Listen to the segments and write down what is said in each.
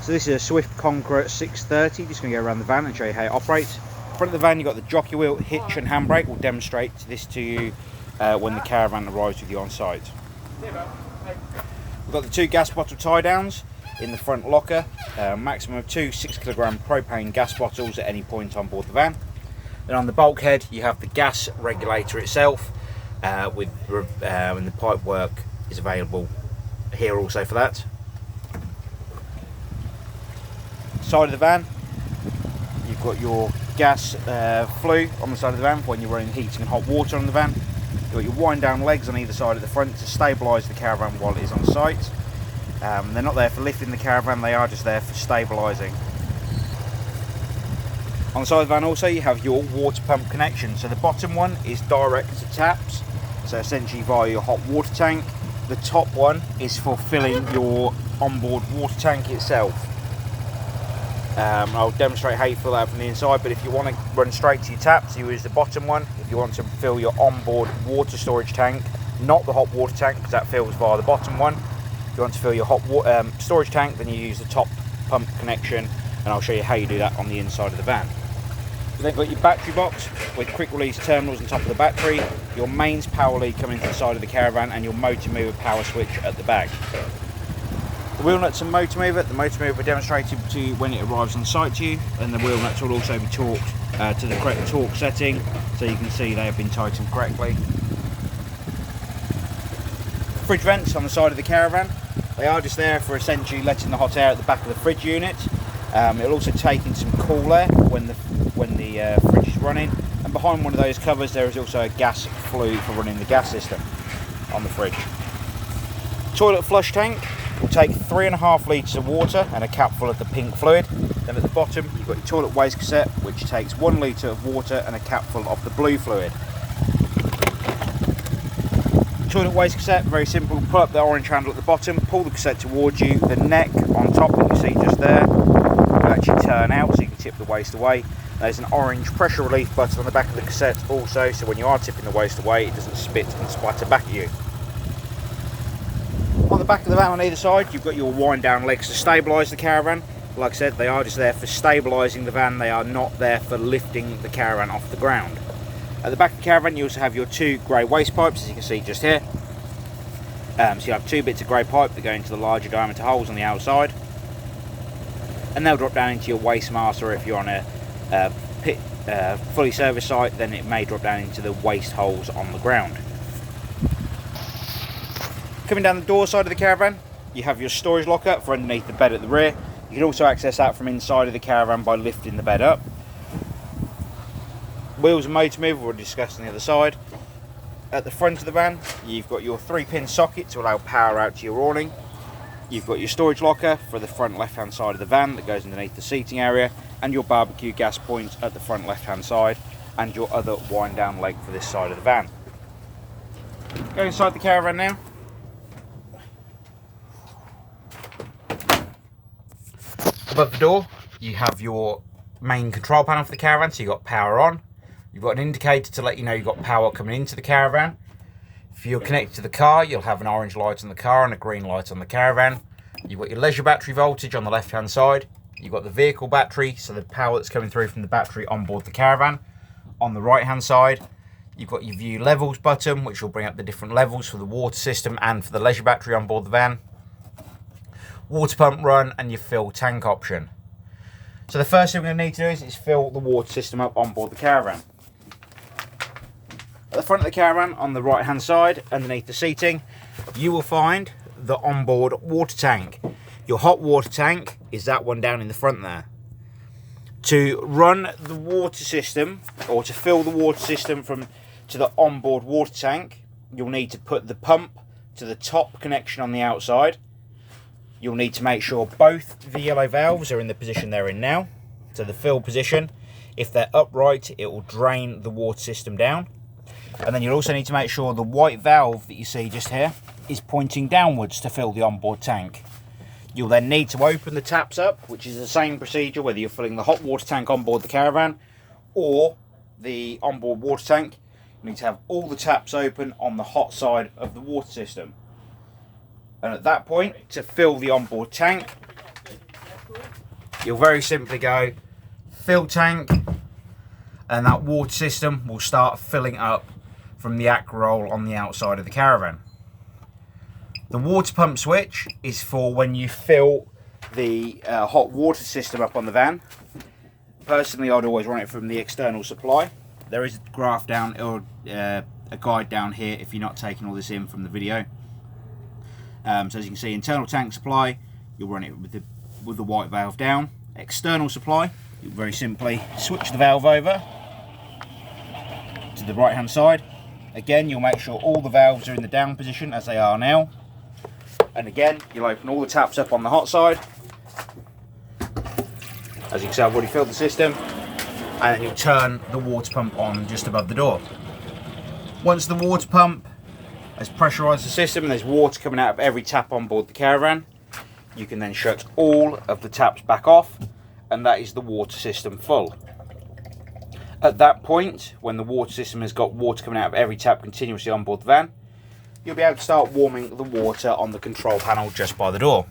So this is a Swift Conqueror 630, just going to go around the van and show you how it operates. Front of the van you've got the jockey wheel, hitch and handbrake. We'll demonstrate this to you when the caravan arrives with you on site. We've got the 2 gas bottle tie downs in the front locker, maximum of 2 6kg propane gas bottles at any point on board the van. Then on the bulkhead you have the gas regulator itself, and the pipe work is available here also for that. Side of the van, you've got your gas flue on the side of the van for when you're running heating and hot water on the van. You've got your wind down legs on either side at the front to stabilise the caravan while it is on site. They're not there for lifting the caravan, they are just there for stabilising. On the side of the van also you have your water pump connection. So the bottom one is direct to taps, so essentially via your hot water tank. The top one is for filling your onboard water tank itself. I'll demonstrate how you fill that from the inside, but if you want to run straight to your taps, you use the bottom one. If you want to fill your onboard water storage tank, not the hot water tank, because that fills via the bottom one. If you want to fill your hot storage tank, then you use the top pump connection, and I'll show you how you do that on the inside of the van. You've then got your battery box with quick release terminals on top of the battery, your mains power lead coming into the side of the caravan, and your motor mover power switch at the back. The wheel nuts and motor mover. The motor mover will be demonstrated to you when it arrives on site to you, and the wheel nuts will also be torqued to the correct torque setting, so you can see they have been tightened correctly. Fridge vents on the side of the caravan. They are just there for essentially letting the hot air at the back of the fridge unit. It'll also take in some cool air when the fridge is running, and behind one of those covers there is also a gas flue for running the gas system on the fridge. Toilet flush tank will take 3.5 litres of water and a cap full of the pink fluid. Then at the bottom you've got your toilet waste cassette, which takes 1 litre of water and a cap full of the blue fluid. Toilet waste cassette, very simple. Pull up the orange handle at the bottom, pull the cassette towards you. The neck on top that you see just there will actually turn out so you can tip the waste away. There's an orange pressure relief button on the back of the cassette also, so when you are tipping the waste away it doesn't spit and splatter back at you. On the back of the van on either side you've got your wind down legs to stabilise the caravan. Like I said, they are just there for stabilising the van, they are not there for lifting the caravan off the ground. At the back of the caravan you also have your 2 grey waste pipes, as you can see just here. So you have 2 bits of grey pipe that go into the larger diameter holes on the outside, and they'll drop down into your waste master. If you're on a fully serviced site, then it may drop down into the waste holes on the ground. Coming down the door side of the caravan you have your storage locker for underneath the bed at the rear. You can also access that from inside of the caravan by lifting the bed up. Wheels and motor mover we'll discuss on the other side. At the front of the van you've got your 3-pin socket to allow power out to your awning. You've got your storage locker for the front left hand side of the van that goes underneath the seating area, and your barbecue gas points at the front left hand side, and your other wind down leg for this side of the van. Go inside the caravan now. Above the door you have your main control panel for the caravan, so you've got power on. You've got an indicator to let you know you've got power coming into the caravan. If you're connected to the car you'll have an orange light on the car and a green light on the caravan. You've got your leisure battery voltage on the left hand side. You've got the vehicle battery, so the power that's coming through from the battery on board the caravan. On the right hand side you've got your view levels button, which will bring up the different levels for the water system and for the leisure battery on board the van. Water pump run and your fill tank option. So the first thing we're going to need to do is fill the water system up on board the caravan. At the front of the caravan on the right hand side underneath the seating you will find the onboard water tank. Your hot water tank is that one down in the front there. To run the water system, or to fill the water system to the onboard water tank, you'll need to put the pump to the top connection on the outside. You'll need to make sure both the yellow valves are in the position they're in now, so the fill position. If they're upright it will drain the water system down. And then you'll also need to make sure the white valve that you see just here is pointing downwards to fill the onboard tank. You'll then need to open the taps up, which is the same procedure whether you're filling the hot water tank on board the caravan or the onboard water tank. You need to have all the taps open on the hot side of the water system. And at that point, to fill the onboard tank, you'll very simply go fill tank, and that water system will start filling up from the aqua roll on the outside of the caravan. The water pump switch is for when you fill the hot water system up on the van. Personally, I'd always run it from the external supply. There is a graph down, or a guide down here if you're not taking all this in from the video. So as you can see, internal tank supply, you'll run it with the white valve down. External supply, you very simply switch the valve over to the right hand side. Again, you'll make sure all the valves are in the down position as they are now. And again, you'll open all the taps up on the hot side. As you can see, I've already filled the system. And then you'll turn the water pump on just above the door. Once the water pump has pressurised the system and there's water coming out of every tap on board the caravan, you can then shut all of the taps back off, and that is the water system full. At that point, when the water system has got water coming out of every tap continuously on board the van, you'll be able to start warming the water on the control panel just by the door.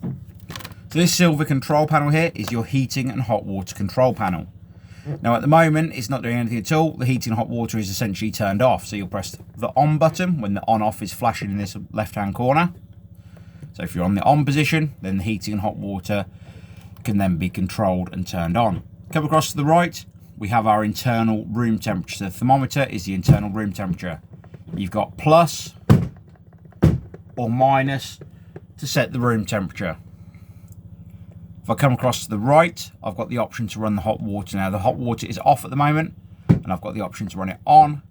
So this silver control panel here is your heating and hot water control panel. Now at the moment it's not doing anything at all. The heating and hot water is essentially turned off. So you'll press the on button when the on off is flashing in this left hand corner. So if you're on the on position, then the heating and hot water can then be controlled and turned on. Come across to the right, we have our internal room temperature. So the thermometer is the internal room temperature. You've got plus or minus to set the room temperature. If I come across to the right, I've got the option to run the hot water. Now the hot water is off at the moment, and I've got the option to run it on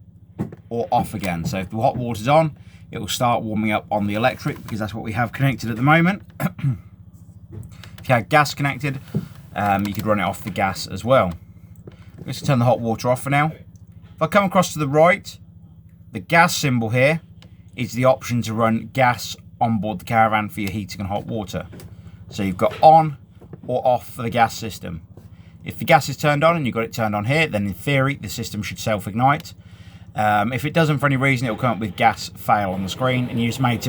or off again. So if the hot water's on, it will start warming up on the electric, because that's what we have connected at the moment. If you had gas connected, you could run it off the gas as well. Let's turn the hot water off for now. If I come across to the right, the gas symbol here is the option to run gas on board the caravan for your heating and hot water. So you've got on or off for the gas system. If the gas is turned on and you've got it turned on here, then in theory the system should self-ignite. If it doesn't for any reason, it will come up with gas fail on the screen, and you just may need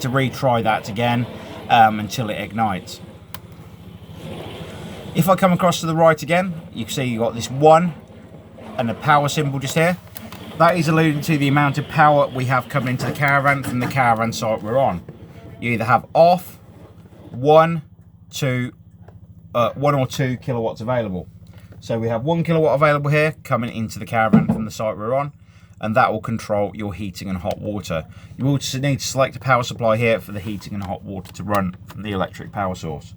to retry that again until it ignites. If I come across to the right again, you can see you've got this 1 and a power symbol just here. That is alluding to the amount of power we have coming into the caravan from the caravan site we're on. You either have off, 1 or 2 kilowatts available. So we have 1 kilowatt available here coming into the caravan from the site we're on, and that will control your heating and hot water. You will also need to select a power supply here for the heating and hot water to run from the electric power source.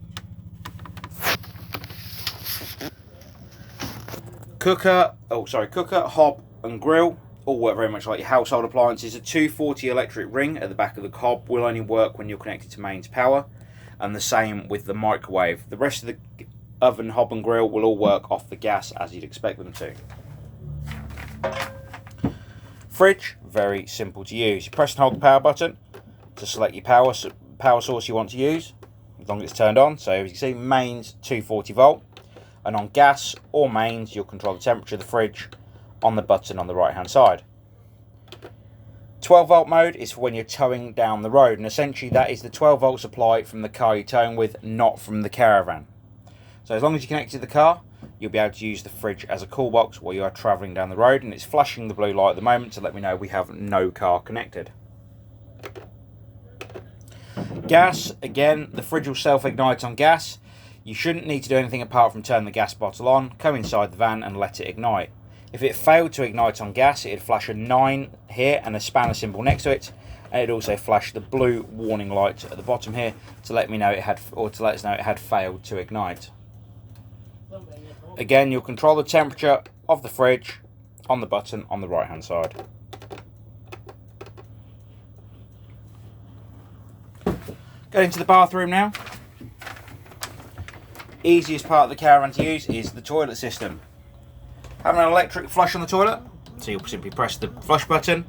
Cooker, hob and grill all work very much like your household appliances. A 240 electric ring at the back of the hob will only work when you're connected to mains power, and the same with the microwave. The rest of the oven, hob and grill will all work off the gas as you'd expect them to. Fridge, very simple to use. You press and hold the power button to select your power source you want to use, as long as it's turned on. So as you can see, mains 240 volt, and on gas or mains you'll control the temperature of the fridge on the button on the right hand side. 12 volt mode is for when you're towing down the road, and essentially that is the 12 volt supply from the car you're towing with, not from the caravan. So as long as you connect to the car, you'll be able to use the fridge as a cool box while you are travelling down the road, and it's flashing the blue light at the moment to let me know we have no car connected. Gas, again, the fridge will self-ignite on gas. You shouldn't need to do anything apart from turn the gas bottle on, come inside the van and let it ignite. If it failed to ignite on gas, it'd flash a 9 here and a spanner symbol next to it, and it'd also flash the blue warning light at the bottom here to let me know it had, or to let us know it had failed to ignite. Again, you'll control the temperature of the fridge on the button on the right hand side. Going into the bathroom now. Easiest part of the caravan to use is the toilet system. Having an electric flush on the toilet, so you'll simply press the flush button.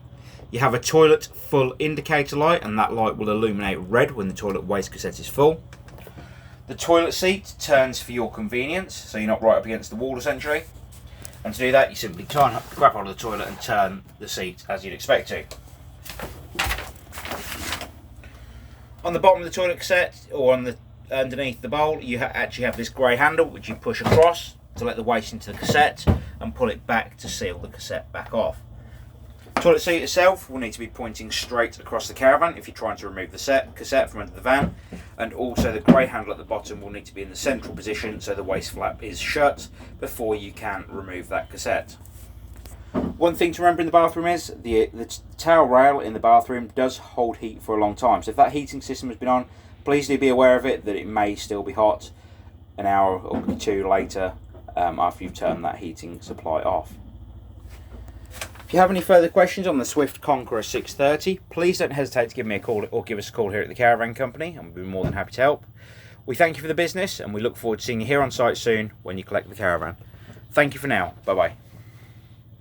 You have a toilet full indicator light, and that light will illuminate red when the toilet waste cassette is full. The toilet seat turns for your convenience, so you're not right up against the wall essentially. And to do that, you simply grab hold of the toilet and turn the seat as you'd expect to. On the bottom of the toilet cassette, or on the underneath the bowl, you actually have this grey handle which you push across to let the waste into the cassette and pull it back to seal the cassette back off. Toilet seat itself will need to be pointing straight across the caravan if you're trying to remove the cassette from under the van, and also the grey handle at the bottom will need to be in the central position so the waste flap is shut before you can remove that cassette. One thing to remember in the bathroom is the towel rail in the bathroom does hold heat for a long time, so if that heating system has been on, please do be aware of it, that it may still be hot an hour or two later after you've turned that heating supply off. If you have any further questions on the Swift Conqueror 630, please don't hesitate to give me a call or give us a call here at the Caravan Company, and we'll be more than happy to help. We thank you for the business, and we look forward to seeing you here on site soon when you collect the caravan. Thank you for now. Bye bye.